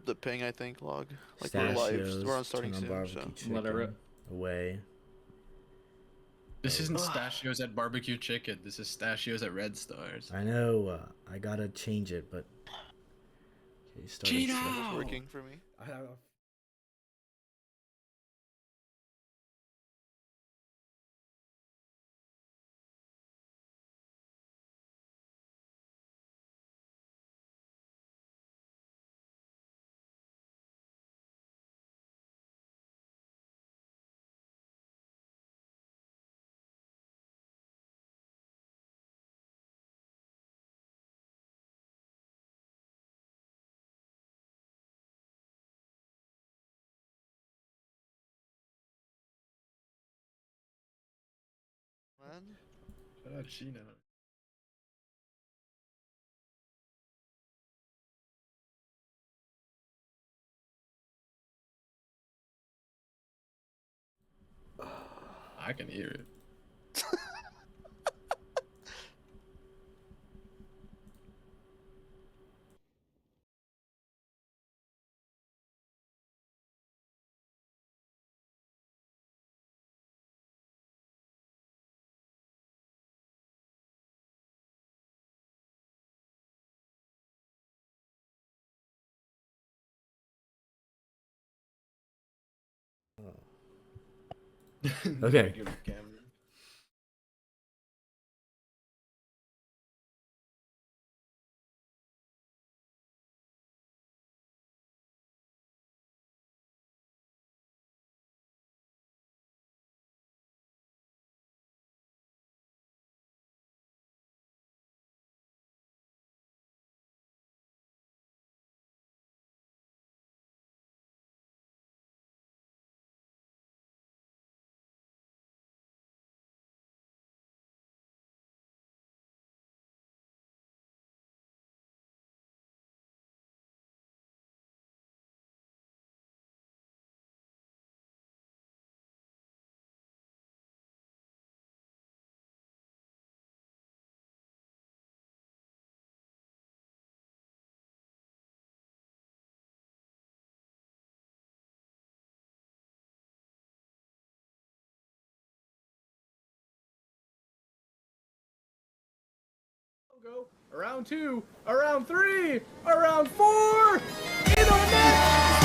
rip the ping, I think, log. Like we're live. We're on Stachios, starting ton of soon, so. barbecue chicken. Let her rip. Away. This isn't Ugh. Stachios at barbecue chicken. This is Stachios at Redstars. I know. I gotta change it, but. Okay, starting Gino! It was working for me. Man. Shut up, Gino. I can hear it. Okay. Regular camera. Go. Around 2, around 3, around 4. In on net.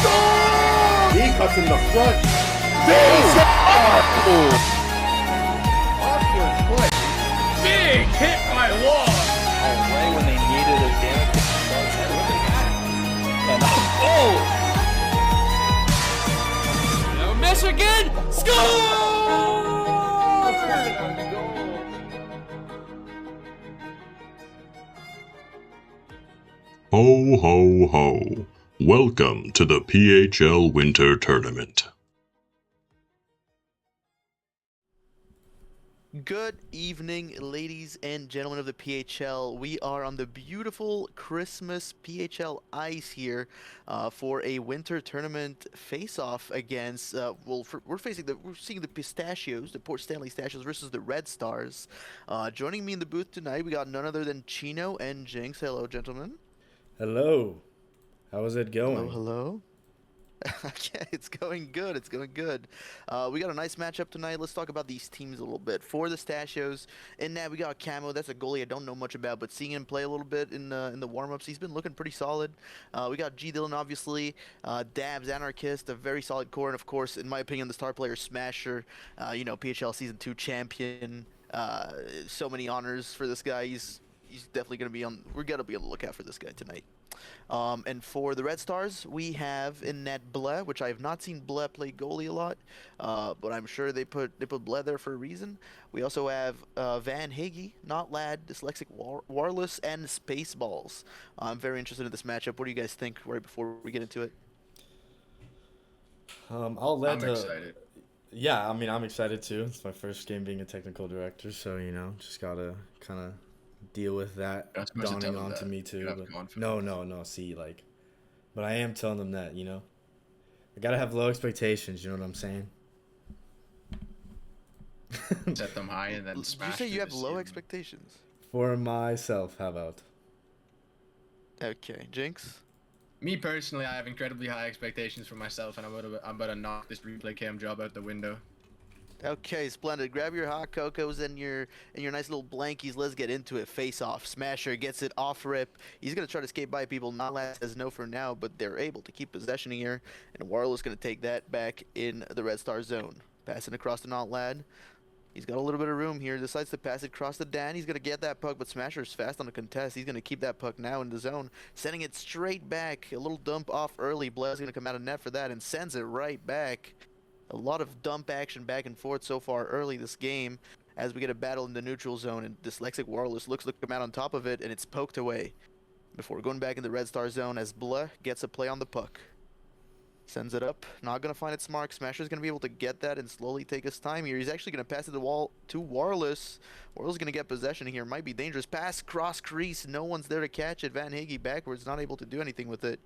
Score! He cuts in the front. Awkward play. Big hit by Law. Away when they needed a damn. And oh! Now Michigan score! Ho, ho, ho. Welcome to the PHL Winter Tournament. Good evening, ladies and gentlemen of the PHL. We are on the beautiful Christmas PHL ice here for a winter tournament face-off against. We're seeing the Pistachios, the Port Stanley Stachios versus the Redstars. Joining me in the booth tonight, we got none other than Chino and Jinx. Hello, gentlemen. Hello. How is it going? Hello, hello. Okay, it's going good. It's going good. We got a nice matchup tonight. Let's talk about these teams a little bit. For the Stachios, in that we got Camo. That's a goalie I don't know much about, but seeing him play a little bit in the warm-ups, he's been looking pretty solid. We got G Dillon, obviously. Dabs, Anarchist, a very solid core, and of course, in my opinion, the star player Smasher. PHL Season 2 champion. So many honors for this guy. He's definitely going to be on. We're going to be on the lookout for this guy tonight. And for the Red Stars, we have in net Bleh, which I have not seen Bleh play goalie a lot, but I'm sure they put Bleh there for a reason. We also have Van Higgy, not Lad, Dyslexic Warless, and Spaceballs. I'm very interested in this matchup. What do you guys think right before we get into it? I'll let. I'm excited. Yeah, I mean, I'm excited too. It's my first game being a technical director, so just gotta kind of deal with that You're not supposed to dawning tell them onto that. me You too. have But confidence. no. See, but I am telling them that, I gotta have low expectations. You know what I'm saying? Set them high and then Did smash. you say you through have the low ceiling. expectations? For myself, how about? Okay, Jinx? Me personally, I have incredibly high expectations for myself, and I'm about to knock this replay cam job out the window. Okay, splendid. Grab your hot cocos and your nice little blankies. Let's get into it. Face off. Smasher gets it off rip. He's gonna try to skate by people. Notlat says no for now, but they're able to keep possession here. And Warlow's gonna take that back in the Red Star zone. Passing across to Notlat. He's got a little bit of room here. Decides to pass it across to Dan. He's gonna get that puck, but Smasher's fast on the contest. He's gonna keep that puck now in the zone, sending it straight back. A little dump off early. Blair's gonna come out of net for that and sends it right back. A lot of dump action back and forth so far early this game as we get a battle in the neutral zone, and Dyslexic Warless looks to come out on top of it, and it's poked away before going back in the Red Star zone as Blah gets a play on the puck. Sends it up, not going to find its mark. Smasher's going to be able to get that and slowly take his time here. He's actually going to pass it to Warless. Warless going to get possession here. Might be dangerous. Pass, cross crease. No one's there to catch it. Van Higgy backwards, not able to do anything with it.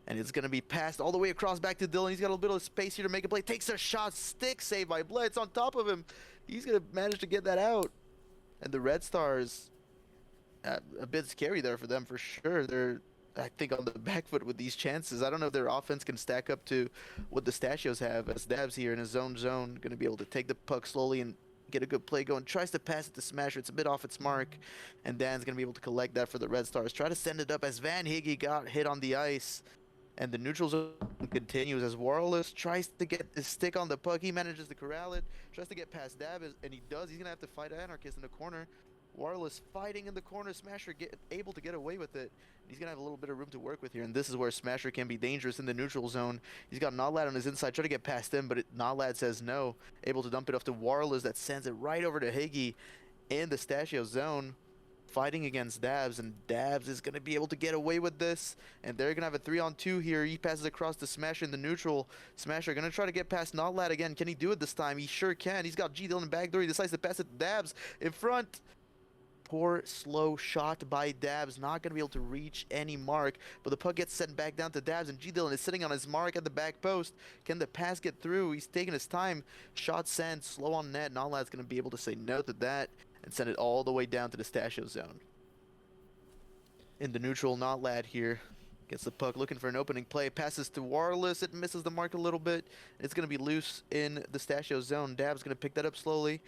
And it's going to be passed all the way across back to Dylan. He's got a little bit of space here to make a play. Takes a shot. Stick save by Blitz on top of him. He's going to manage to get that out. And the Red Stars, a bit scary there for them for sure. They're, I think, on the back foot with these chances. I don't know if their offense can stack up to what the Stachios have, as Dabs here in his zone going to be able to take the puck slowly and get a good play going. Tries to pass it to Smasher. It's a bit off its mark. And Dan's going to be able to collect that for the Red Stars. Try to send it up as Van Higgy got hit on the ice. And the neutral zone continues as Warless tries to get his stick on the puck. He manages to corral it. Tries to get past Dab, and he does. He's going to have to fight Anarchist in the corner. Warless fighting in the corner. Smasher able to get away with it. He's going to have a little bit of room to work with here, and this is where Smasher can be dangerous in the neutral zone. He's got Nodlad on his inside. Try to get past him, but Nodlad says no. Able to dump it off to Warless. That sends it right over to Higgy in the Stachio zone. Fighting against Dabs, and Dabs is going to be able to get away with this, and they're going to have a 3-on-2 here. He passes across to Smasher in the neutral. Smasher going to try to get past Nodlad again. Can he do it this time? He sure can. He's got G Dillon backdoor. He decides to pass it to Dabs in front. Poor slow shot by Dabs, not going to be able to reach any mark, but the puck gets sent back down to Dabs, and G Dillon is sitting on his mark at the back post. Can the pass get through? He's taking his time. Shot sent, slow on net. Nodlad's going to be able to say no to that and send it all the way down to the Stachio zone. In the neutral, Nodlad here gets the puck, looking for an opening play. Passes to Warless. It misses the mark a little bit. It's going to be loose in the Stachio zone. Dab's going to pick that up slowly.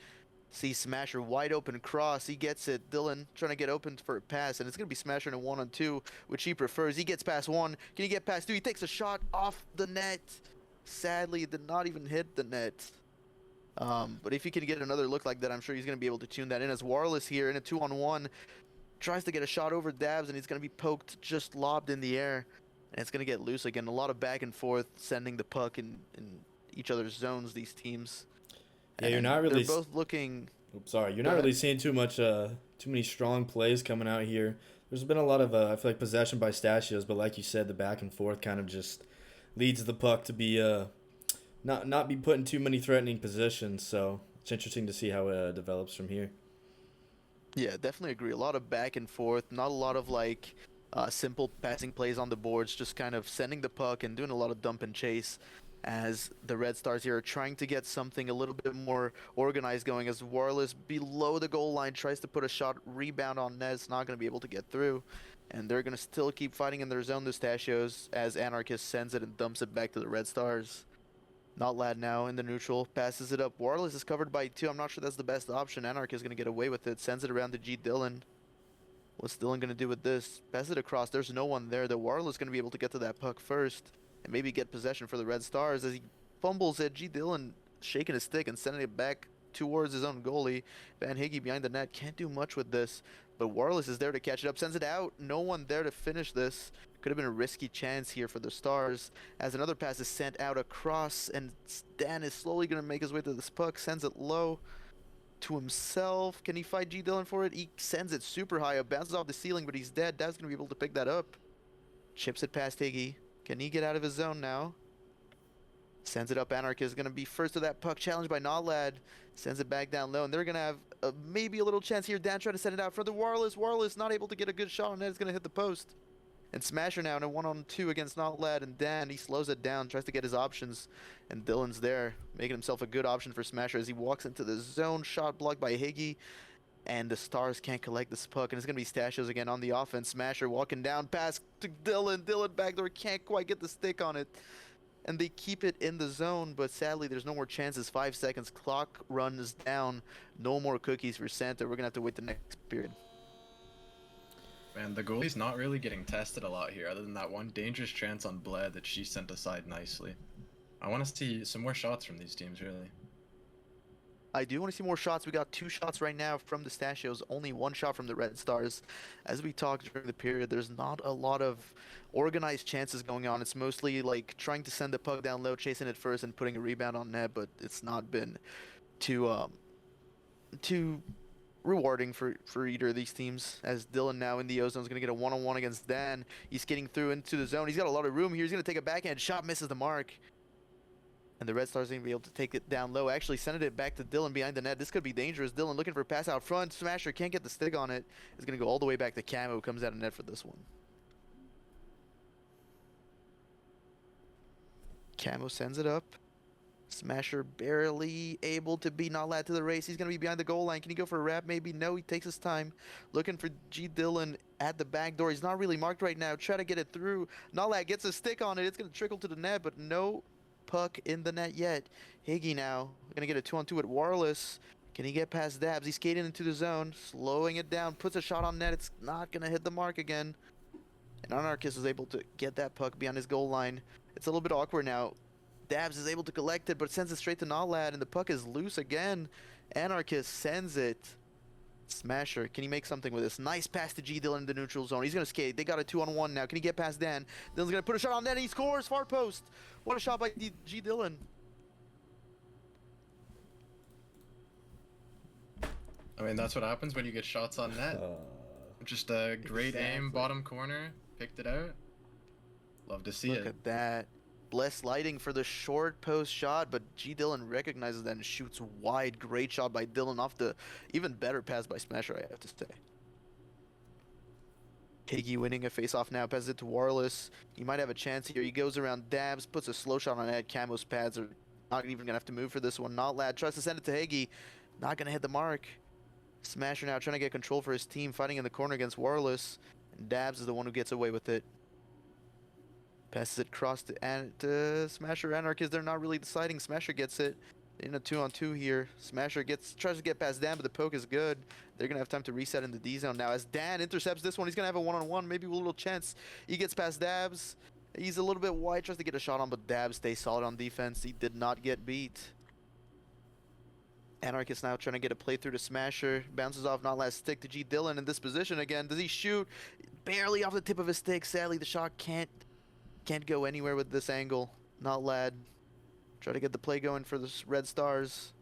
See Smasher wide open cross. He gets it. Dylan trying to get open for a pass, and it's going to be Smasher in a 1-on-2, which he prefers. He gets past one. Can he get past two? He takes a shot off the net. Sadly, it did not even hit the net. But if he can get another look like that, I'm sure he's going to be able to tune that in, as Warless here in a 2-on-1 tries to get a shot over Dabs, and he's going to be poked, just lobbed in the air, and it's going to get loose again. A lot of back and forth, sending the puck in each other's zones, these teams. Yeah, you're not really. They're both looking. Oops, sorry, you're not really seeing too many strong plays coming out here. There's been a lot of I feel like possession by Stachios, but like you said, the back and forth kind of just leads the puck to be not be put in too many threatening positions. So it's interesting to see how it develops from here. Yeah, definitely agree. A lot of back and forth, not a lot of like simple passing plays on the boards, just kind of sending the puck and doing a lot of dump and chase, as the Red Stars here are trying to get something a little bit more organized going, as Warless below the goal line tries to put a shot, rebound on net. It's not going to be able to get through, and they're going to still keep fighting in their zone, the Stachios, as Anarchist sends it and dumps it back to the Red Stars. Nodlad now in the neutral, passes it up. Warless is covered by two. I'm not sure that's the best option. Anarchist is going to get away with it, sends it around to G Dillon. What's Dillon going to do with this? Pass it across. There's no one there. The Warless is going to be able to get to that puck first and maybe get possession for the Red Stars, as he fumbles it. G Dillon shaking his stick and sending it back towards his own goalie. Van Higgy behind the net can't do much with this, but Warless is there to catch it up, sends it out. No one there to finish this. Could have been a risky chance here for the Stars, as another pass is sent out across, and Dan is slowly going to make his way to this puck, sends it low to himself. Can he fight G Dillon for it? He sends it super high up, bounces off the ceiling, but he's dead. Dad's going to be able to pick that up. Chips it past Higgy. Can he get out of his zone now? Sends it up. Anarchist is going to be first to that puck, challenged by Nodlad. Sends it back down low, and they're going to have maybe a little chance here. Dan trying to send it out for the Warless. Warless not able to get a good shot on it. It's going to hit the post. And Smasher now in a 1-on-2 against Nodlad, and Dan, he slows it down, tries to get his options, and Dylan's there, making himself a good option for Smasher as he walks into the zone. Shot blocked by Higgy. And the Stars can't collect this puck, and it's going to be Stachios again on the offense. Smasher walking down, pass to Dylan. Dylan backdoor, can't quite get the stick on it. And they keep it in the zone, but sadly there's no more chances. 5 seconds, clock runs down. No more cookies for Santa. We're going to have to wait the next period. Man, the goalie's not really getting tested a lot here, other than that one dangerous chance on Bled that she sent aside nicely. I want to see some more shots from these teams, really. I do want to see more shots. We got 2 shots right now from the Stachios, only 1 shot from the Red Stars. As we talked during the period, there's not a lot of organized chances going on. It's mostly like trying to send the puck down low, chasing it first, and putting a rebound on net, but it's not been too rewarding for either of these teams. As Dylan now in the O zone is going to get a one-on-one against Dan. He's skating through into the zone. He's got a lot of room here. He's going to take a backhand shot, misses the mark. And the Red Stars are going to be able to take it down low. Actually sending it back to Dylan behind the net. This could be dangerous. Dylan looking for a pass out front. Smasher can't get the stick on it. It's going to go all the way back to Camo. Comes out of net for this one. Camo sends it up. Smasher barely able to beat Not Lad to the race. He's going to be behind the goal line. Can he go for a wrap? Maybe. No, he takes his time. Looking for G. Dylan at the back door. He's not really marked right now. Try to get it through. Not Lad gets a stick on it. It's going to trickle to the net, but no puck in the net yet. Higgy now gonna get a 2-on-2 at Warless. Can he get past Dabs? He's skating into the zone, slowing it down, puts a shot on net. It's not gonna hit the mark again. And Anarchist is able to get that puck beyond his goal line. It's a little bit awkward now. Dabs is able to collect it, but sends it straight to Nolad, and the puck is loose again. Anarchist sends it. Smasher, can he make something with this? Nice pass to G. Dylan in the neutral zone. He's going to skate. They got a 2-on-1 now. Can he get past Dan? Dylan's going to put a shot on net, and he scores. Far post. What a shot by G. Dylan. I mean, that's what happens when you get shots on net. Just a great aim, bottom corner. Picked it out. Love to see it. Look at that. Bless lighting for the short post shot, but G. Dylan recognizes that and shoots wide. Great shot by Dylan off the even better pass by Smasher, I have to say. Higgy winning a face-off now, passes it to Warless. He might have a chance here. He goes around Dabs, puts a slow shot on Ed. Camo's pads are not even going to have to move for this one. Not Lad tries to send it to Higgy. Not going to hit the mark. Smasher now trying to get control for his team, fighting in the corner against Warless. And Dabs is the one who gets away with it. Passes it across to Smasher. Anarchist, they're not really deciding. Smasher gets it in a 2-on-2 here. Smasher tries to get past Dan, but the poke is good. They're going to have time to reset in the D zone now. As Dan intercepts this one, he's going to have a one-on-one, maybe with a little chance. He gets past Dabs. He's a little bit wide, tries to get a shot on, but Dabs stays solid on defense. He did not get beat. Anarchist now trying to get a play through to Smasher. Bounces off Not Last stick to G. Dylan in this position again. Does he shoot? Barely off the tip of his stick. Sadly, the shot can't go anywhere with this angle. Not Lad. Try to get the play going for the Red Stars.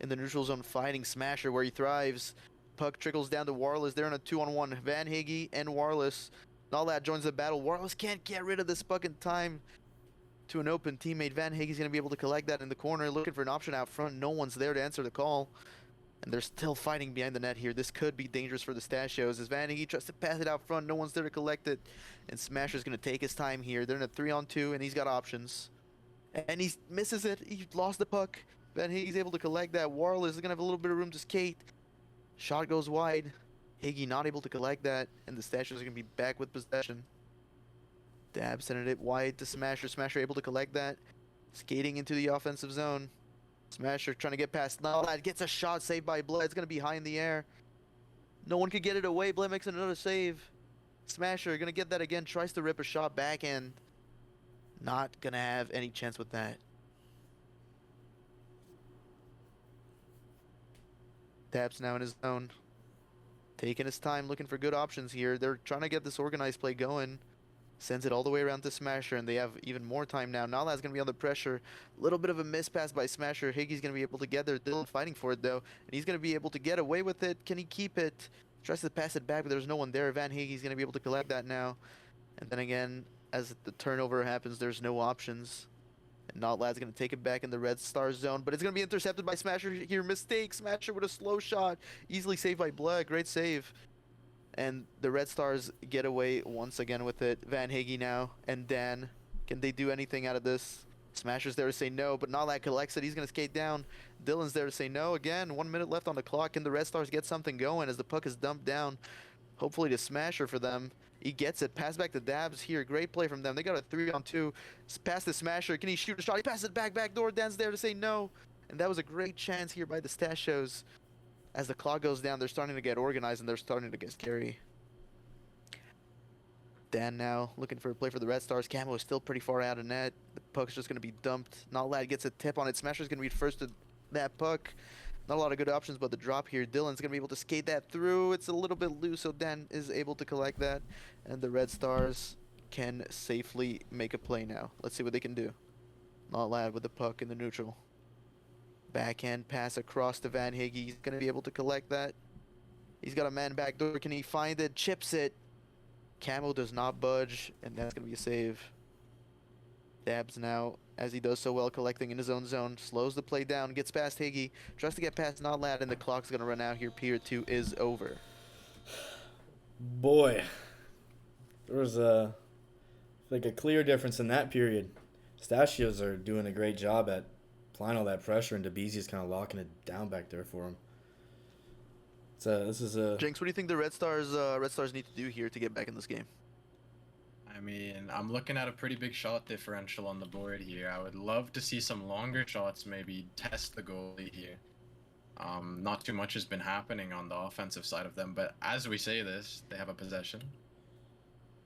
In the neutral zone, fighting Smasher where he thrives. Puck trickles down to Warless. They're in a 2-on-1. Van Higgy and Warless. Not Lad joins the battle. Warless can't get rid of this puck in time to an open teammate. Van Higgy's going to be able to collect that in the corner. Looking for an option out front. No one's there to answer the call. And they're still fighting behind the net here. This could be dangerous for the Stachios. As Van Higgy tries to pass it out front, no one's there to collect it. And Smasher's going to take his time here. They're in a 3-on-2, and he's got options. And he misses it. He lost the puck. Van Higgy's able to collect that. Warless is going to have a little bit of room to skate. Shot goes wide. Higgy not able to collect that. And the Stachios are going to be back with possession. Dab sending it wide to Smasher. Smasher able to collect that. Skating into the offensive zone. Smasher trying to get past Nolad, gets a shot saved by Bled. It's going to be high in the air. No one could get it away. Bled makes another save. Smasher going to get that again. Tries to rip a shot backhand. Not going to have any chance with that. Dab's now in his zone. Taking his time, looking for good options here. They're trying to get this organized play going. Sends it all the way around to Smasher, and they have even more time now. Nalad's going to be under pressure. A little bit of a miss pass by Smasher. Higgy's going to be able to get there. Dylan fighting for it, though, and he's going to be able to get away with it. Can he keep it? Tries to pass it back, but there's no one there. Van Higgy's going to be able to collect that now. And then again, as the turnover happens, there's no options. And Notlad's going to take it back in the Red Stars zone, but it's going to be intercepted by Smasher here. Mistake. Smasher with a slow shot. Easily saved by Blood. Great save. And the Red Stars get away once again with it. Van Higgy now and Dan. Can they do anything out of this? Smasher's there to say no, but Nalad collects it. He's going to skate down. Dylan's there to say no again. 1 minute left on the clock. Can the Red Stars get something going as the puck is dumped down? Hopefully to Smasher for them. He gets it. Pass back to Dabs here. Great play from them. They got a 3-on-2. Pass to Smasher. Can he shoot a shot? He passes it back door. Dan's there to say no. And that was a great chance here by the Stachios. As the clock goes down, they're starting to get organized and they're starting to get scary. Dan now looking for a play for the Red Stars. Camo is still pretty far out of net. The puck's just going to be dumped. Nalad gets a tip on it. Smasher's going to be first to that puck. Not a lot of good options, but the drop here. Dylan's going to be able to skate that through. It's a little bit loose, so Dan is able to collect that. And the Red Stars can safely make a play now. Let's see what they can do. Nalad with the puck in the neutral. Backhand pass across to Van Higge. He's going to be able to collect that. He's got a man back door. Can he find it? Chips it. Camo does not budge, and that's going to be a save. Dabs now, as he does so well, collecting in his own zone. Slows the play down, gets past Higgy. Tries to get past Nalad, and the clock's going to run out here. Period 2 is over. Boy, there was a clear difference in that period. Stachios are doing a great job at applying all that pressure, and DeBeezy's kind of locking it down back there for him. This is a Jinx, what do you think the Red Stars need to do here to get back in this game? I mean, I'm looking at a pretty big shot differential on the board here. I would love to see some longer shots, maybe test the goalie here. Not too much has been happening on the offensive side of them, but as we say this, they have a possession.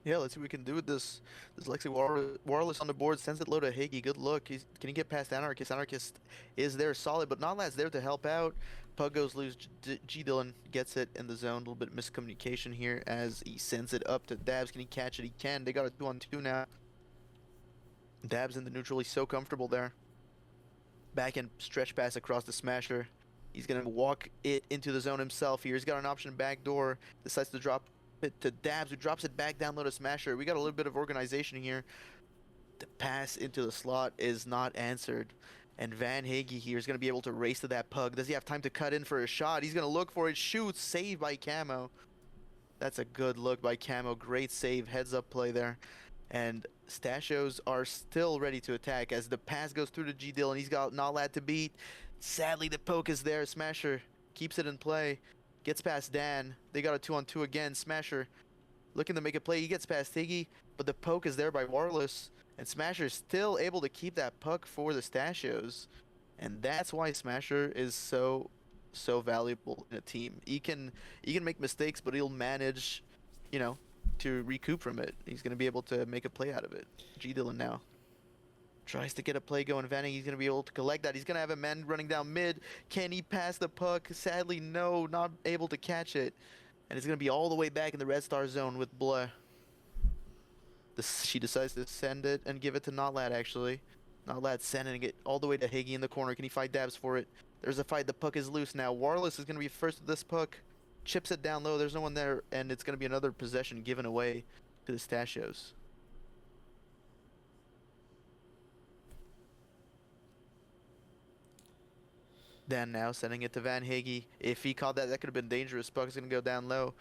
Yeah, let's see what we can do with this. This Lexi Wireless on the board, sends it low to Higgy. Good look. Can he get past Anarchist? Anarchist is there solid, but Nallad's there to help out. Pug goes loose. G Dillon gets it in the zone. A little bit of miscommunication here as he sends it up to Dabs. Can he catch it? He can. They got a 2-on-2 now. Dabs in the neutral. He's so comfortable there. Backhand stretch pass across the Smasher. He's going to walk it into the zone himself here. He's got an option back door. Decides to drop it to Dabs, who drops it back down low to Smasher. We got a little bit of organization here. The pass into the slot is not answered. And Van Higge here is going to be able to race to that puck. Does he have time to cut in for a shot? He's going to look for it. Shoots. Save by Camo. That's a good look by Camo. Great save. Heads up play there. And Stachios are still ready to attack as the pass goes through to G Dillon. He's got Nalad to beat. Sadly, the poke is there. Smasher keeps it in play. Gets past Dan. They got a 2-on-2 again. Smasher looking to make a play. He gets past Higgy, but the poke is there by Warless. And Smasher is still able to keep that puck for the Stachios. And that's why Smasher is so valuable in a team. He can make mistakes, but he'll manage, to recoup from it. He's going to be able to make a play out of it. G Dillon now tries to get a play going. Vanning, he's going to be able to collect that. He's going to have a man running down mid. Can he pass the puck? Sadly, no, not able to catch it. And it's going to be all the way back in the Red Star zone with Bleh. She decides to send it and give it to Nalad, actually. Nalad sending it all the way to Higgy in the corner. Can he fight Dabs for it? There's a fight. The puck is loose now. Warless is going to be first with this puck. Chips it down low. There's no one there. And it's going to be another possession given away to the Stachios. Dan now sending it to Van Higge. If he caught that, that could have been dangerous. Puck's going to go down low.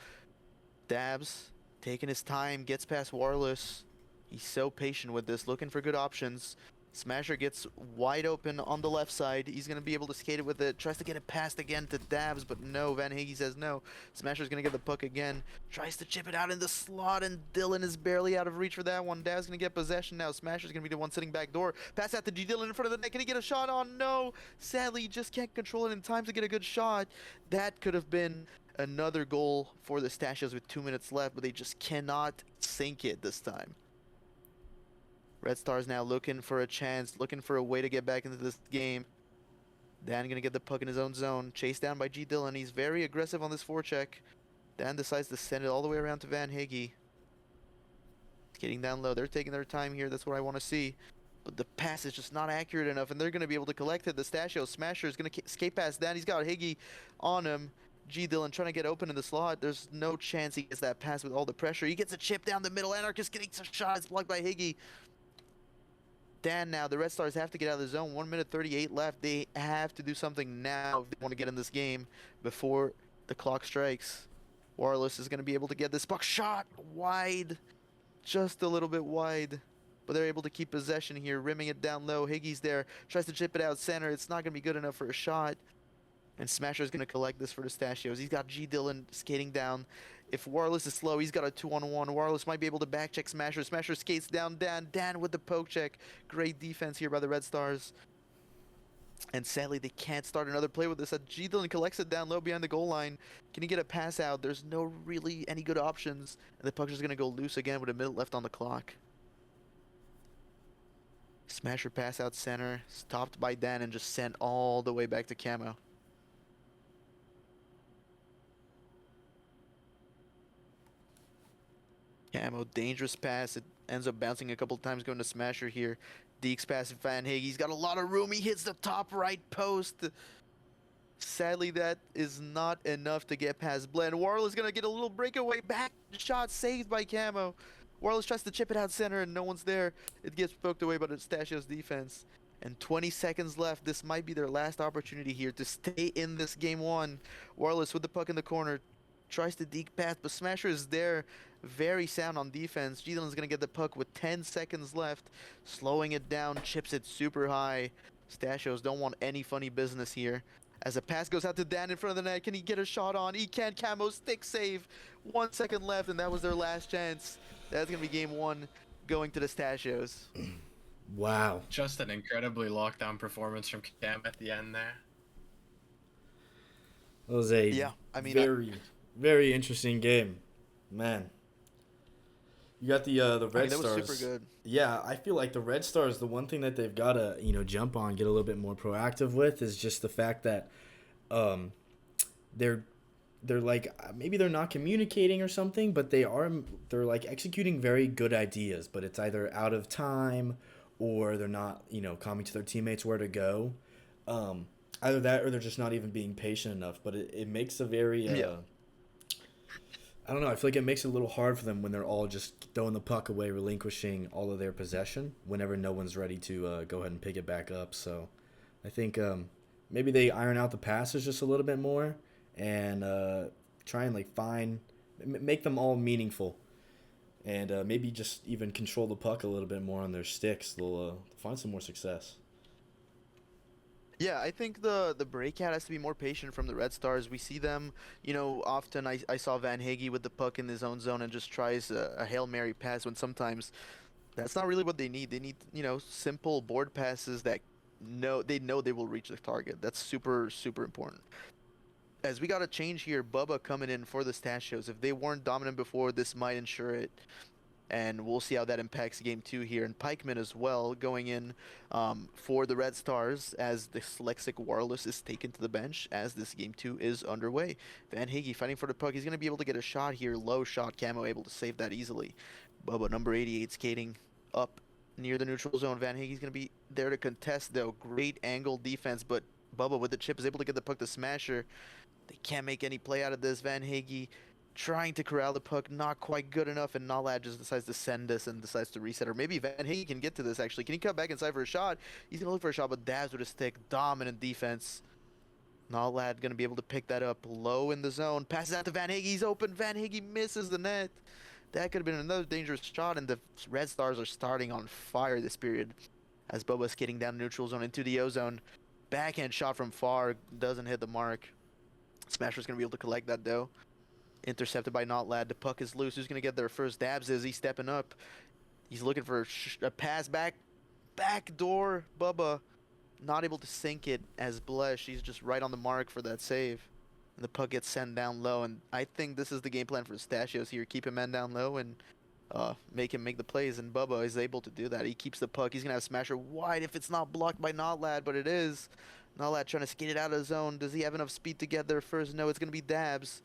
Dabs taking his time, gets past Warless. He's so patient with this, looking for good options. Smasher gets wide open on the left side. He's going to be able to skate it with it. Tries to get it past again to Dabs, but no. Van Higge says no. Smasher's going to get the puck again. Tries to chip it out in the slot, and Dylan is barely out of reach for that one. Dabs going to get possession now. Smasher's going to be the one sitting back door. Pass out to G Dylan in front of the net. Can he get a shot on? No. Sadly, he just can't control it in time to get a good shot. That could have been another goal for the Stachios with 2 minutes left, but they just cannot sink it this time. Red Stars now looking for a chance, looking for a way to get back into this game. Dan gonna get the puck in his own zone, chased down by G Dillon. He's very aggressive on this forecheck. Dan decides to send it all the way around to Van Higge. Getting down low. They're taking their time here. That's what I want to see. But the pass is just not accurate enough, and they're gonna be able to collect it. The Stachios Smasher is gonna skate past Dan. He's got Higge on him. G Dillon trying to get open in the slot. There's no chance he gets that pass with all the pressure. He gets a chip down the middle. Anarchist getting some shots blocked by Higge. Dan now, the Red Stars have to get out of the zone. 1 minute 38 left. They have to do something now if they want to get in this game before the clock strikes. Warless is going to be able to get this puck shot wide. Just a little bit wide. but they're able to keep possession here, rimming it down low. Higgy's there, tries to chip it out center. It's not going to be good enough for a shot. And Smasher's going to collect this for the Stachios. He's got G. Dillon skating down. If Warless is slow, he's got a 2-on-1. Warless might be able to back check Smasher. Smasher skates down Dan. Dan with the poke check. Great defense here by the Red Stars. And sadly, they can't start another play with this. G. Dillon collects it down low behind the goal line. Can he get a pass out? There's no really any good options. And the puck's just going to go loose again with a minute left on the clock. Smasher pass out center. Stopped by Dan and just sent all the way back to Camo. Camo, dangerous pass. It ends up bouncing a couple times going to Smasher here. Deeks pass to Van Higgy. He's got a lot of room. He hits the top right post. Sadly, that is not enough to get past Blend. Warl is going to get a little breakaway back shot saved by Camo. Warless tries to chip it out center and no one's there. It gets poked away by the Stachios defense. And 20 seconds left. This might be their last opportunity here to stay in this game one. Warless with the puck in the corner. Tries to deke pass, but Smasher is there. Very sound on defense. G. Dillon's going to get the puck with 10 seconds left. Slowing it down, chips it super high. Stachios don't want any funny business here. As a pass goes out to Dan in front of the net, can he get a shot on? He can. Camo stick save. 1 second left, and that was their last chance. That's going to be game one going to the Stachios. Wow. Just an incredibly lockdown performance from Cam at the end there. That was a very interesting game. Man. You got the Red that Stars. was super good. Yeah, I feel like the Red Stars, the one thing that they've got to, jump on, get a little bit more proactive with is just the fact that they're like, maybe they're not communicating or something, but they're like executing very good ideas, but it's either out of time or they're not, coming to their teammates where to go. Either that or they're just not even being patient enough, but it makes a very I don't know. I feel like it makes it a little hard for them when they're all just throwing the puck away, relinquishing all of their possession whenever no one's ready to go ahead and pick it back up. So I think maybe they iron out the passes just a little bit more and try and make them all meaningful. And maybe just even control the puck a little bit more on their sticks. They'll find some more success. Yeah, I think the breakout has to be more patient from the Red Stars. We see them, often I saw Van Higgy with the puck in his own zone and just tries a Hail Mary pass when sometimes that's not really what they need. They need, simple board passes that they know they will reach the target. That's super, super important. As we got a change here, Bubba coming in for the Stachios. If they weren't dominant before, this might ensure it. And we'll see how that impacts game two here. And Pikeman as well going in for the Red Stars as the Dyslexic Warless is taken to the bench as this game two is underway. Van Higgy fighting for the puck. He's going to be able to get a shot here. Low shot. Camo able to save that easily. Bubba, number 88, skating up near the neutral zone. Van Higgy's going to be there to contest, though. Great angle defense, but Bubba with the chip is able to get the puck to Smasher. They can't make any play out of this. Van Higgy trying to corral the puck, not quite good enough, and Nalad just decides to send this and decides to reset. Or maybe Van Higgy can get to this, actually. Can he come back inside for a shot? He's going to look for a shot, but Dabs with a stick. Dominant defense. Nalad going to be able to pick that up low in the zone. Passes out to Van Higgy. He's open. Van Higgy misses the net. That could have been another dangerous shot, and the Red Stars are starting on fire this period as Bubba's skating down the neutral zone into the O-zone. Backhand shot from far. Doesn't hit the mark. Smasher's going to be able to collect that, though. Intercepted by Notlad. The puck is loose. Who's going to get there first? Dabs is. He's stepping up. He's looking for a pass back. Backdoor. Bubba not able to sink it as Blesh. He's just right on the mark for that save. And the puck gets sent down low. And I think this is the game plan for Stachios here. Keep him man down low and make him make the plays. And Bubba is able to do that. He keeps the puck. He's going to have Smasher wide if it's not blocked by Notlad, but it is. Notlad trying to skate it out of the zone. Does he have enough speed to get there first? No, it's going to be Dabs.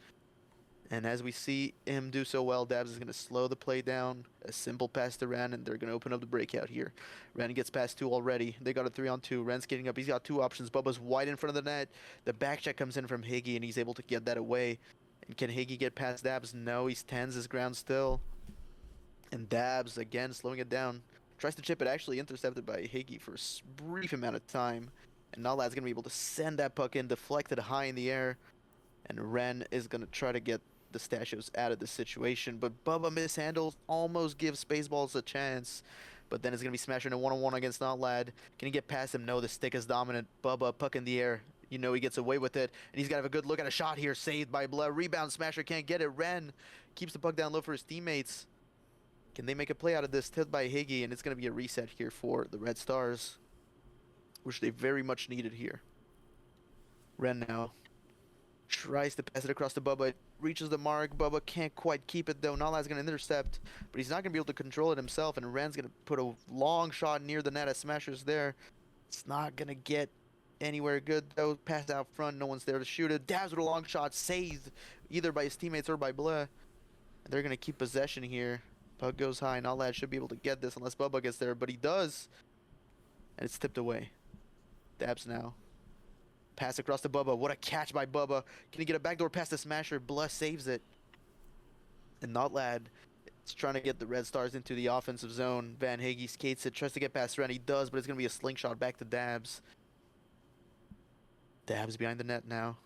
And as we see him do so well, Dabs is going to slow the play down. A simple pass to Ren, and they're going to open up the breakout here. Ren gets past two already. They got a 3-on-2. Ren's getting up. He's got two options. Bubba's wide in front of the net. The back check comes in from Higgy, and he's able to get that away. And can Higgy get past Dabs? No, he stands his ground still. And Dabs, again, slowing it down. Tries to chip it, actually intercepted by Higgy for a brief amount of time. And Nolad's going to be able to send that puck in, deflected high in the air. And Ren is going to try to get the Stachios out of the situation, but Bubba mishandles, almost gives Spaceballs a chance. But then it's going to be Smasher in a one-on-one against Notlad. Can he get past him? No, the stick is dominant. Bubba, puck in the air. You know he gets away with it. And he's got to have a good look at a shot here. Saved by Blood. Rebound, Smasher can't get it. Ren keeps the puck down low for his teammates. Can they make a play out of this? Tipped by Higgy, and it's going to be a reset here for the Red Stars, which they very much needed here. Ren now tries to pass it across to Bubba. It reaches the mark. Bubba can't quite keep it though. Nala's going to intercept, but he's not going to be able to control it himself. And Ren's going to put a long shot near the net as Smasher's there. It's not going to get anywhere good though. Pass out front. No one's there to shoot it. Dabs with a long shot. Saved either by his teammates or by Bleh. And they're going to keep possession here. Puck goes high. Nalad should be able to get this unless Bubba gets there, but he does. And it's tipped away. Dabs now. Pass across to Bubba. What a catch by Bubba. Can he get a backdoor pass to Smasher? Bless saves it. And Notlad is trying to get the Red Stars into the offensive zone. Van Higgy skates it. Tries to get past Ren. He does, but it's going to be a slingshot back to Dabs. Dabs behind the net now.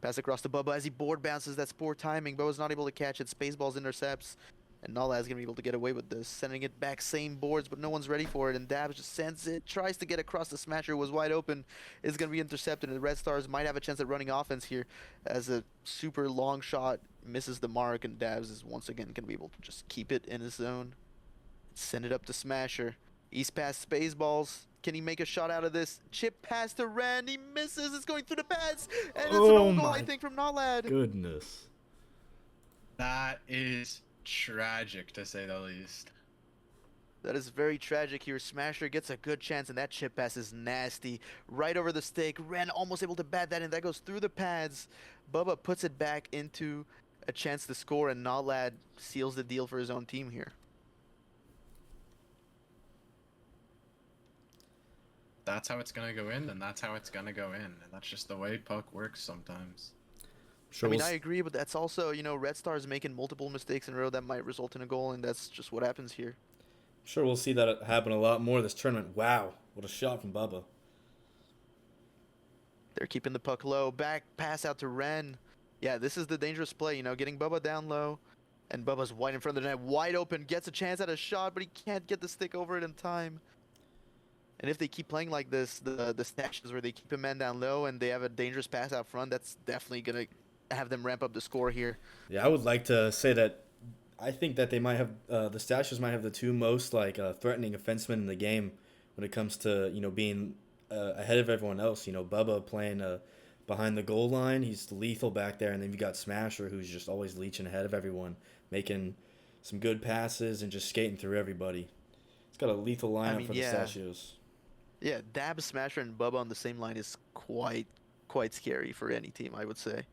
Pass across to Bubba as he board bounces. That's poor timing. Bubba's not able to catch it. Spaceballs intercepts. And Nolad's going to be able to get away with this. Sending it back, same boards, but no one's ready for it. And Dabs just sends it, tries to get across the Smasher, was wide open. It's going to be intercepted, and the Red Stars might have a chance at running offense here as a super long shot misses the mark, and Dabs is once again going to be able to just keep it in his zone. Send it up to Smasher. East pass, Spaceballs. Can he make a shot out of this? Chip pass to Ren. He misses. It's going through the pads. And it's an own goal, I think, from Nolad. Goodness. That is tragic, to say the least. That is very tragic here. Smasher gets a good chance, and that chip pass is nasty. Right over the stick. Ren almost able to bat that in. That goes through the pads. Bubba puts it back into a chance to score, and Nolad seals the deal for his own team here. That's how it's going to go in, and that's how it's going to go in. And that's just the way puck works sometimes. Sure, I mean, I agree, but that's also, you know, Red Stars making multiple mistakes in a row that might result in a goal, and that's just what happens here. sure we'll see that happen a lot more this tournament. Wow, what a shot from Bubba. They're keeping the puck low. Back pass out to Ren. Yeah, this is the dangerous play, you know, getting Bubba down low. And Bubba's wide in front of the net, wide open, gets a chance at a shot, but he can't get the stick over it in time. And if they keep playing like this, the Stachios where they keep a man down low and they have a dangerous pass out front, that's definitely going to have them ramp up the score here. Yeah, I would like to say that I think that they might have the Stachios might have the two most threatening defensemen in the game when it comes to being ahead of everyone else. Bubba playing behind the goal line, he's lethal back there, and then you got Smasher who's just always leeching ahead of everyone, making some good passes and just skating through everybody. It's got a lethal lineup for the Stachios. Yeah, Dabs, Smasher, and Bubba on the same line is quite scary for any team, I would say.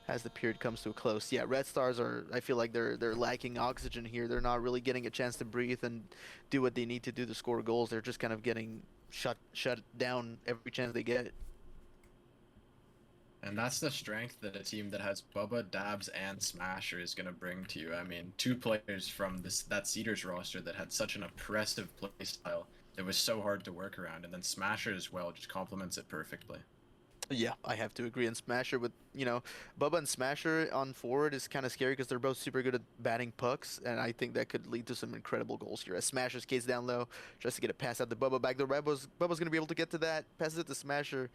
As the period comes to a close, yeah, Red Stars I feel like they're lacking oxygen here. They're not really getting a chance to breathe and do what they need to do to score goals. They're just kind of getting shut down every chance they get. And that's the strength that a team that has Bubba, Dabs, and Smasher is going to bring to you. I mean, two players from that Cedars roster that had such an oppressive play style that was so hard to work around, and then Smasher as well just complements it perfectly. Yeah, I have to agree. And Smasher with, Bubba and Smasher on forward is kind of scary because they're both super good at batting pucks, and I think that could lead to some incredible goals here. As Smasher skates down low, tries to get a pass out to Bubba back. Bubba's going to be able to get to that, passes it to Smasher.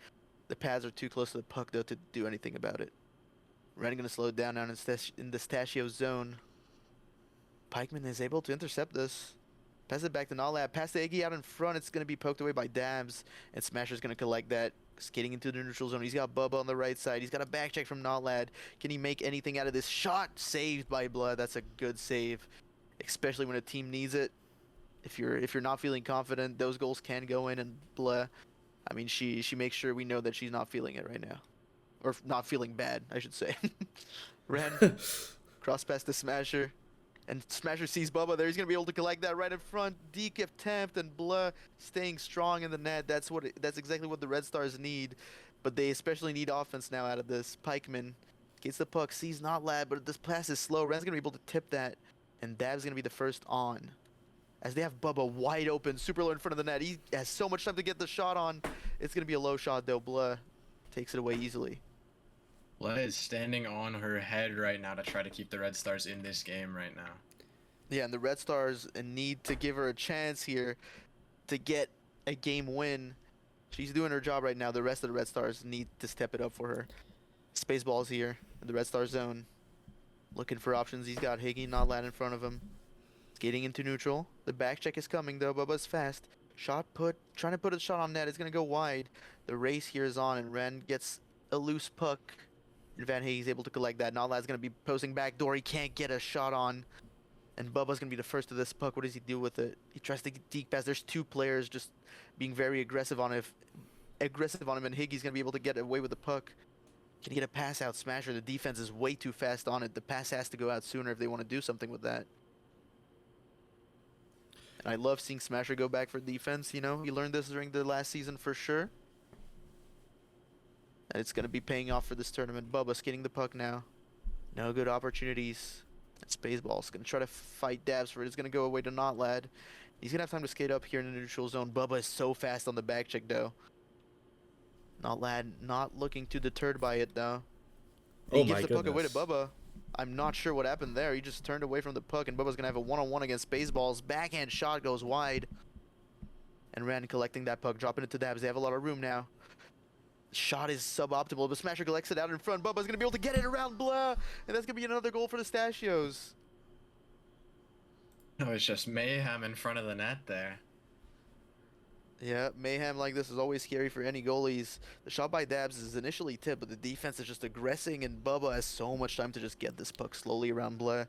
The pads are too close to the puck, though, to do anything about it. Ren going to slow it down now in the Stachios zone. Pikeman is able to intercept this. Pass it back to Nolad. Pass the Iggy out in front. It's going to be poked away by Dabs. And Smasher's going to collect that. Skating into the neutral zone. He's got Bubba on the right side. He's got a back check from Nolad. Can he make anything out of this shot? Saved by Blood. That's a good save. Especially when a team needs it. If you're not feeling confident, those goals can go in, and Blood, I mean, she makes sure we know that she's not feeling it right now. Or not feeling bad, I should say. Ren, cross pass to Smasher. And Smasher sees Bubba there. He's going to be able to collect that right in front. Deep attempt, and Blah staying strong in the net. That's exactly what the Red Stars need. But they especially need offense now out of this. Pikeman gets the puck, sees Notlad, but this pass is slow. Ren's going to be able to tip that. And Dab's going to be the first on. As they have Bubba wide open, super low in front of the net. He has so much time to get the shot on. It's going to be a low shot, though. Blah takes it away easily. Blah is standing on her head right now to try to keep the Red Stars in this game right now. Yeah, and the Red Stars need to give her a chance here to get a game win. She's doing her job right now. The rest of the Red Stars need to step it up for her. Spaceball's here in the Red Star zone. Looking for options. He's got Higgy not land in front of him. Skating into neutral. The back check is coming though. Bubba's fast. Shot put. Trying to put a shot on net. It's going to go wide. The race here is on, and Ren gets a loose puck. And Van Hage's able to collect that. Notlad's going to be posting back door. He can't get a shot on. And Bubba's going to be the first to this puck. What does he do with it? He tries to deke pass. There's two players just being very aggressive on him. And Higgy's going to be able to get away with the puck. Can he get a pass out? Smasher, the defense is way too fast on it. The pass has to go out sooner if they want to do something with that. And I love seeing Smasher go back for defense, you know? He learned this during the last season for sure. And it's going to be paying off for this tournament. Bubba skating the puck now. No good opportunities. And Spaceball's going to try to fight Dabs for it. It's going to go away to Notlad. He's going to have time to skate up here in the neutral zone. Bubba is so fast on the back check, though. Notlad not looking too deterred by it, though. He gives the puck away to Bubba. I'm not sure what happened there. He just turned away from the puck, and Bubba's going to have a one-on-one against Spaceball's. Backhand shot goes wide. And Ren collecting that puck, dropping it to Dabs. They have a lot of room now. Shot is suboptimal, but Smasher collects it out in front. Bubba's going to be able to get it around Blah, and that's going to be another goal for the Stachios. No, it's just mayhem in front of the net there. Yeah, mayhem like this is always scary for any goalies. The shot by Dabs is initially tipped, but the defense is just aggressing, and Bubba has so much time to just get this puck slowly around Blah.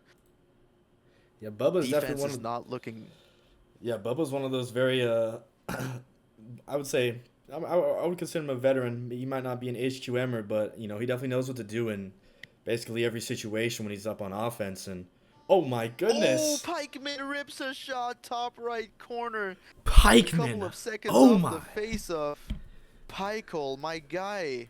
Yeah, Bubba's defense definitely is not looking... Yeah, Bubba's one of those very, I would say, I would consider him a veteran. He might not be an HQMer, but, you know, he definitely knows what to do in basically every situation when he's up on offense. And, oh my goodness. Oh, Pikeman rips a shot, top right corner. Pikeman. A couple of seconds off the face-off. Pykehole, my guy.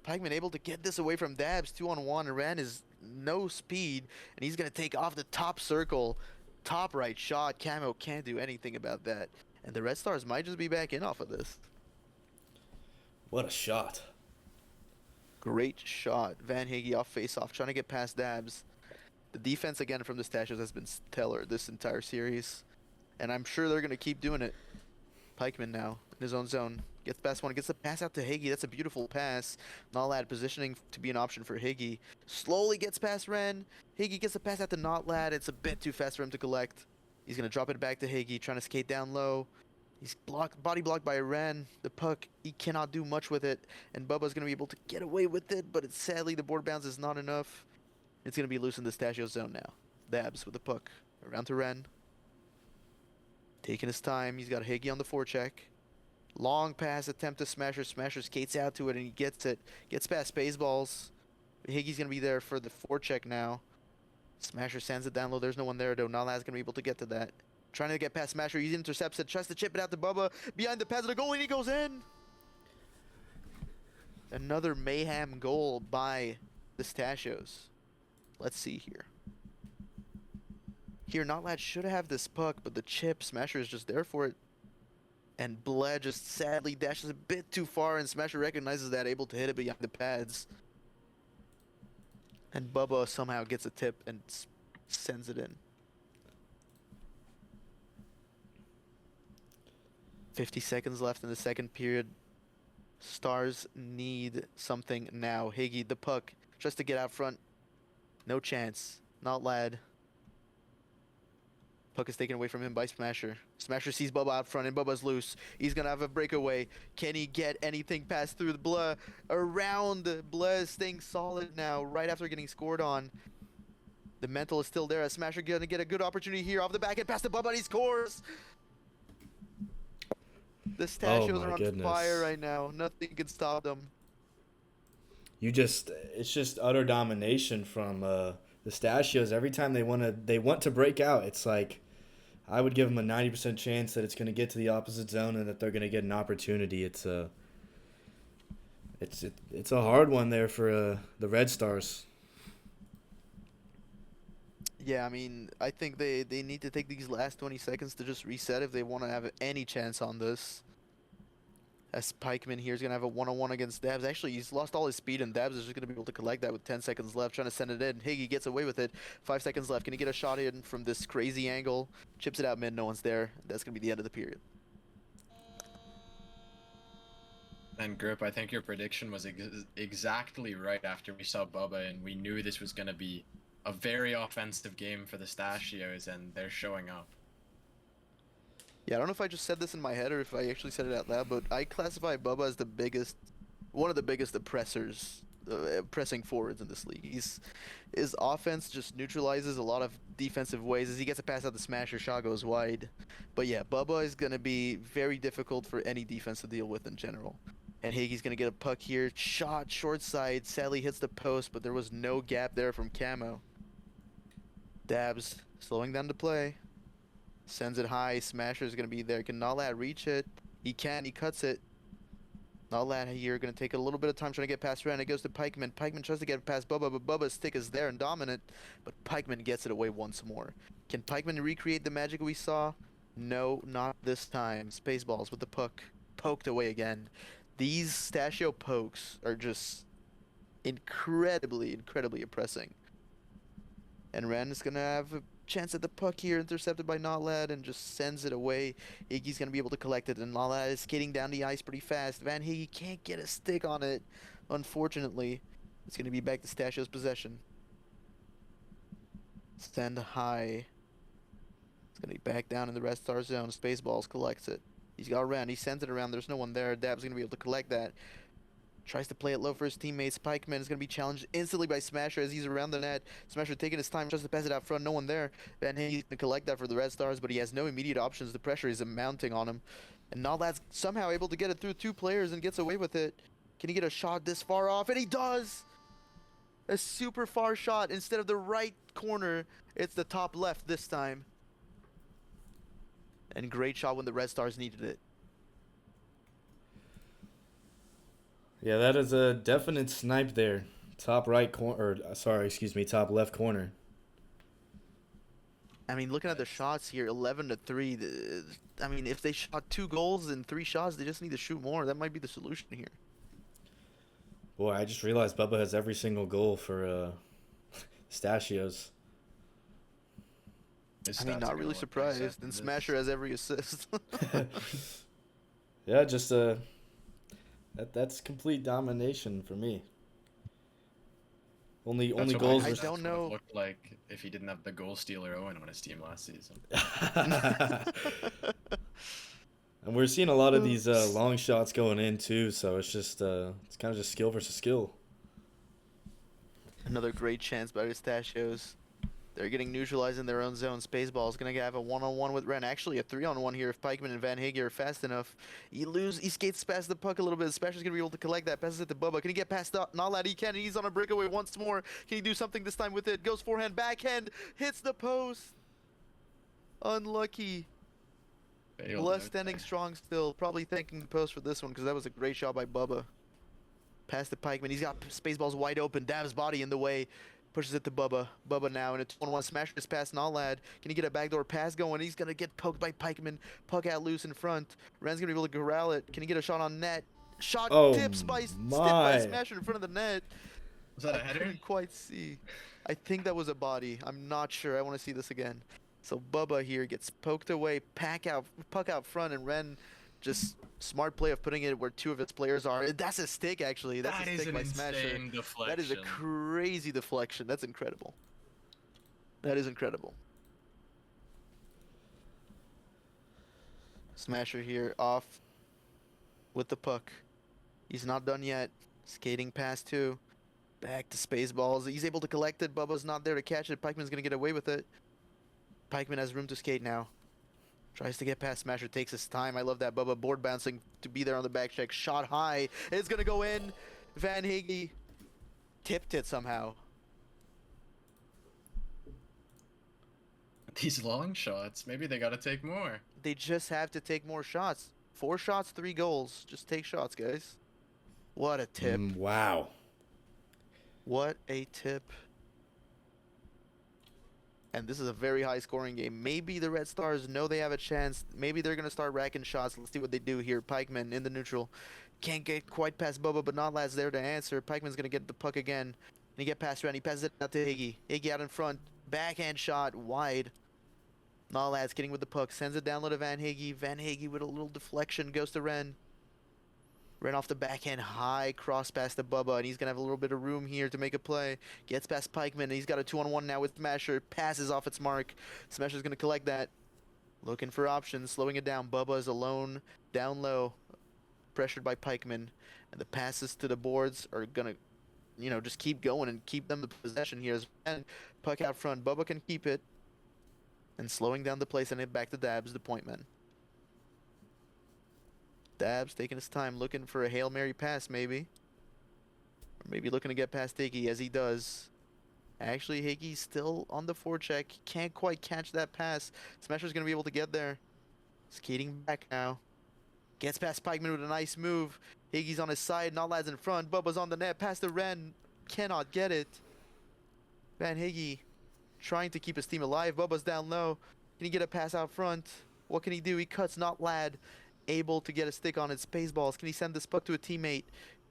Pikeman able to get this away from Dabs, 2-on-1. Ran is no speed, and he's going to take off the top circle. Top right shot. Camo can't do anything about that. And the Red Stars might just be back in off of this. What a shot. Great shot. Van Higgy off face-off, trying to get past Dabs. The defense, again, from the Stachios has been stellar this entire series. And I'm sure they're going to keep doing it. Pikeman now in his own zone. Gets past one, gets the pass out to Higgy. That's a beautiful pass. Notlad positioning to be an option for Higgy. Slowly gets past Ren. Higgy gets the pass out to Notlad. It's a bit too fast for him to collect. He's going to drop it back to Higgy, trying to skate down low. He's body blocked by Ren. The puck, he cannot do much with it. And Bubba's going to be able to get away with it, but sadly the board bounce is not enough. It's going to be loose in the Stachio zone now. Dabs with the puck. Around to Ren. Taking his time. He's got Higgy on the forecheck. Long pass attempt to Smasher. Smasher skates out to it and he gets it. Gets past Spaceballs. Higgy's going to be there for the forecheck now. Smasher sends it down low. There's no one there though. Nala's going to be able to get to that. Trying to get past Smasher. He intercepts it. Tries to chip it out to Bubba. Behind the pass of the goal and he goes in. Another mayhem goal by the Stachios. Let's see here. Here, Notlad should have this puck, but the chip, Smasher is just there for it. And Bled just sadly dashes a bit too far, and Smasher recognizes that, able to hit it behind the pads. And Bubba somehow gets a tip and sends it in. 50 seconds left in the second period. Stars need something now. Higgy, the puck, just to get out front. No chance. Notlad. Puck is taken away from him by Smasher. Smasher sees Bubba out front and Bubba's loose. He's going to have a breakaway. Can he get anything past through the Blah? Around. Blah is staying solid now right after getting scored on. The mental is still there as Smasher going to get a good opportunity here off the back and past the Bubba and he scores. The Stachios are on fire right now. Nothing can stop them. It's just utter domination from the Stachios. Every time they want to break out, it's like I would give them a 90% chance that it's going to get to the opposite zone and that they're going to get an opportunity. It's a hard one there for the Red Stars. Yeah, I mean, I think they need to take these last 20 seconds to just reset if they want to have any chance on this. As Pikeman here is going to have a one-on-one against Dabs. Actually, he's lost all his speed, and Dabs is just going to be able to collect that with 10 seconds left, trying to send it in. Higgy gets away with it. 5 seconds left. Can he get a shot in from this crazy angle? Chips it out mid, no one's there. That's going to be the end of the period. And Grip, I think your prediction was exactly right after we saw Bubba, and we knew this was going to be a very offensive game for the Stachios, and they're showing up. Yeah, I don't know if I just said this in my head or if I actually said it out loud, but I classify Bubba as one of the biggest oppressors, pressing forwards in this league. His offense just neutralizes a lot of defensive ways. As he gets a pass out the smasher, shot goes wide. But yeah, Bubba is going to be very difficult for any defense to deal with in general. And Higgy's going to get a puck here. Shot, short side, sadly hits the post, but there was no gap there from Camo. Dabs slowing down to play. Sends it high. Smasher is going to be there. Can Nalad reach it? He can. He cuts it. Nalad here going to take a little bit of time trying to get past Ren. It goes to Pikeman. Pikeman tries to get past Bubba, but Bubba's stick is there and dominant. But Pikeman gets it away once more. Can Pikeman recreate the magic we saw? No, not this time. Spaceballs with the puck. Poked away again. These Stachio pokes are just incredibly, incredibly oppressing. And Ren is going to have a chance at the puck here, intercepted by Notlad, and just sends it away. Iggy's going to be able to collect it, and Notlad is skating down the ice pretty fast. Van Higgy can't get a stick on it, unfortunately. It's going to be back to Stachio's possession. Send high. It's going to be back down in the Redstars zone. Spaceballs collects it. He's got Ren. He sends it around. There's no one there. Dab's going to be able to collect that. Tries to play it low for his teammates. Pikeman is going to be challenged instantly by Smasher as he's around the net. Smasher taking his time, tries to pass it out front. No one there. Van Higgy's going to collect that for the Redstars, but he has no immediate options. The pressure is mounting on him. And Nallad's somehow able to get it through 2 players and gets away with it. Can he get a shot this far off? And he does! A super far shot. Instead of the right corner, it's the top left this time. And great shot when the Redstars needed it. Yeah, that is a definite snipe there. Top right corner, or sorry, excuse me, top left corner. I mean, looking at the shots here, 11-3. I mean, if they shot 2 goals in 3 shots, they just need to shoot more. That might be the solution here. Boy, I just realized Bubba has every single goal for Stachios. I mean, not really surprised. And Smasher has every assist. Yeah, just that's complete domination for me. Only goals. I don't know. Looked like if he didn't have the goal stealer Owen on his team last season. And we're seeing a lot of these long shots going in too, so it's just it's kind of just skill versus skill. Another great chance by the Stachios. They're getting neutralized in their own zone. Spaceball is going to have a one-on-one with Ren. Actually, a 3-on-1 here if Pikeman and Van Higgy are fast enough. He skates past the puck a little bit. Smasher's going to be able to collect that. Passes it to Bubba. Can he get past Nalad? He can. He's on a breakaway once more. Can he do something this time with it? Goes forehand, backhand, hits the post. Unlucky. Blessed standing strong still. Probably thanking the post for this one because that was a great shot by Bubba. Past the Pikeman. He's got Spaceballs wide open. Dav's body in the way. Pushes it to Bubba. Bubba now in a 2-on-1. Smasher is past Nalad. Can he get a backdoor pass going? He's going to get poked by Pikeman. Puck out loose in front. Ren's going to be able to corral it. Can he get a shot on net? Shot tipped by Smasher in front of the net. Was that a header? I couldn't quite see. I think that was a body. I'm not sure. I want to see this again. So Bubba here gets poked away. Puck out front, and Ren just smart play of putting it where 2 of its players are. That's a stick, actually. That's a stick by Smasher. Deflection. That is a crazy deflection. That's incredible. That is incredible. Smasher here off with the puck. He's not done yet. Skating past 2. Back to Spaceballs. He's able to collect it. Bubba's not there to catch it. Pikeman's going to get away with it. Pikeman has room to skate now. Tries to get past Smasher, takes his time. I love that Bubba board bouncing to be there on the back check. Shot high. It's going to go in. Van Higgy tipped it somehow. These long shots, maybe they got to take more. They just have to take more shots. 4 shots, 3 goals. Just take shots, guys. What a tip. Wow. What a tip. And this is a very high scoring game. Maybe the Red Stars know they have a chance. Maybe they're going to start racking shots. Let's see what they do here. Pikeman in the neutral. Can't get quite past Bubba, but Nodlad's there to answer. Pikeman's going to get the puck again. And he get past around. He passes it out to Higgy. Higgy out in front. Backhand shot wide. Nodlad's getting with the puck. Sends it down low to Van Higgy. Van Higgy with a little deflection goes to Ren. Ren off the backhand, high cross pass to Bubba, and he's going to have a little bit of room here to make a play. Gets past Pikeman, and he's got a 2-on-1 now with Smasher. Passes off its mark. Smasher's going to collect that. Looking for options, slowing it down. Bubba is alone, down low, pressured by Pikeman. And the passes to the boards are going to, just keep going and keep them the possession here. And puck out front. Bubba can keep it. And slowing down the play, sending it back to Dabs, the point man. Dabs taking his time, looking for a Hail Mary pass, maybe. Or maybe looking to get past Higgy, as he does. Actually, Higgy's still on the forecheck. Can't quite catch that pass. Smasher's going to be able to get there. Skating back now. Gets past Pikeman with a nice move. Higgy's on his side, Nodlad's in front. Bubba's on the net, past the Ren. Cannot get it. Van Higgy trying to keep his team alive. Bubba's down low. Can he get a pass out front? What can he do? He cuts Nodlad. Able to get a stick on its Spaceballs. Can he send this puck to a teammate?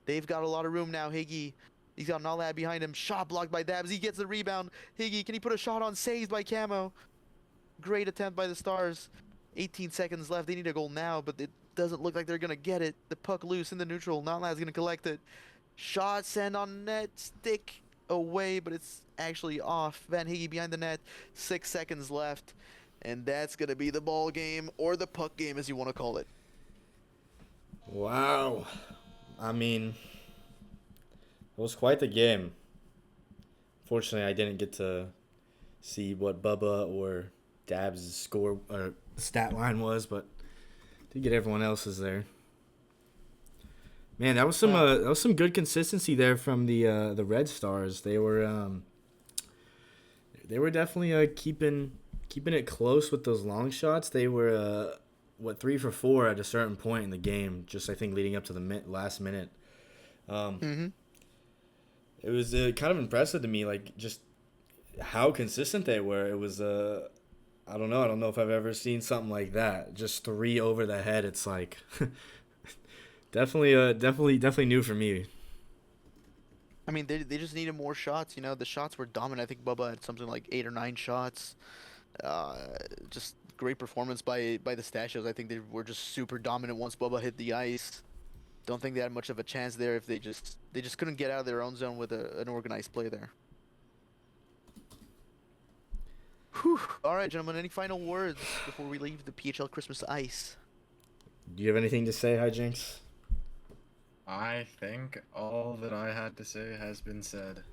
They've got a lot of room now. Higgy, he's got Nodlad behind him. Shot blocked by Dabs. He gets the rebound. Higgy, can he put a shot on? Saved by Camo. Great attempt by the Stars. 18 seconds left. They need a goal now, but it doesn't look like they're going to get it. The puck loose in the neutral. Nodlad's going to collect it. Shot send on net. Stick away, but it's actually off. Van Higgy behind the net. 6 seconds left. And that's going to be the ball game, or the puck game, as you want to call it. Wow. I mean, it was quite the game. Fortunately, I didn't get to see what Bubba or Dabs' score or stat line was, but did get everyone else's there. Man, that was some good consistency there from the Red Stars. They were definitely keeping it close with those long shots. They were 3 for 4 at a certain point in the game, just I think leading up to the last minute. It was kind of impressive to me, like just how consistent they were. It was I don't know if I've ever seen something like that. Just 3 over the head. It's like definitely new for me. I mean, they just needed more shots. The shots were dominant. I think Bubba had something like 8 or 9 shots. Just great performance by the Stachios. I think they were just super dominant once Bubba hit the ice. Don't think they had much of a chance there if they just couldn't get out of their own zone with an organized play there. Whew. All right, gentlemen, any final words before we leave the PHL Christmas ice? Do you have anything to say, Hijinks? I think all that I had to say has been said.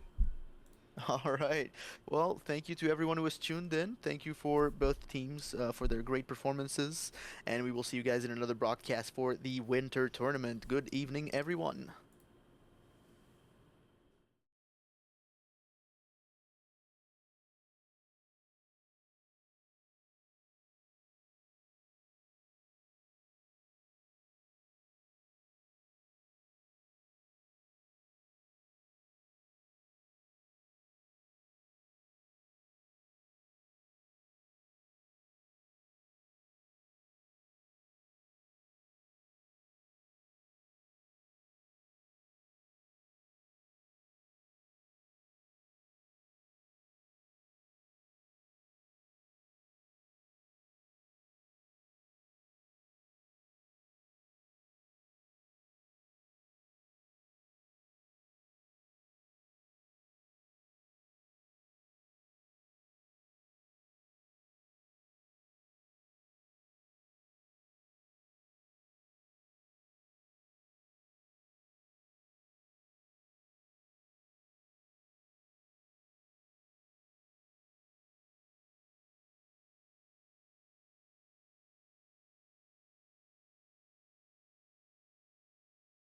All right. Well, thank you to everyone who has tuned in. Thank you for both teams for their great performances. And we will see you guys in another broadcast for the winter tournament. Good evening, everyone.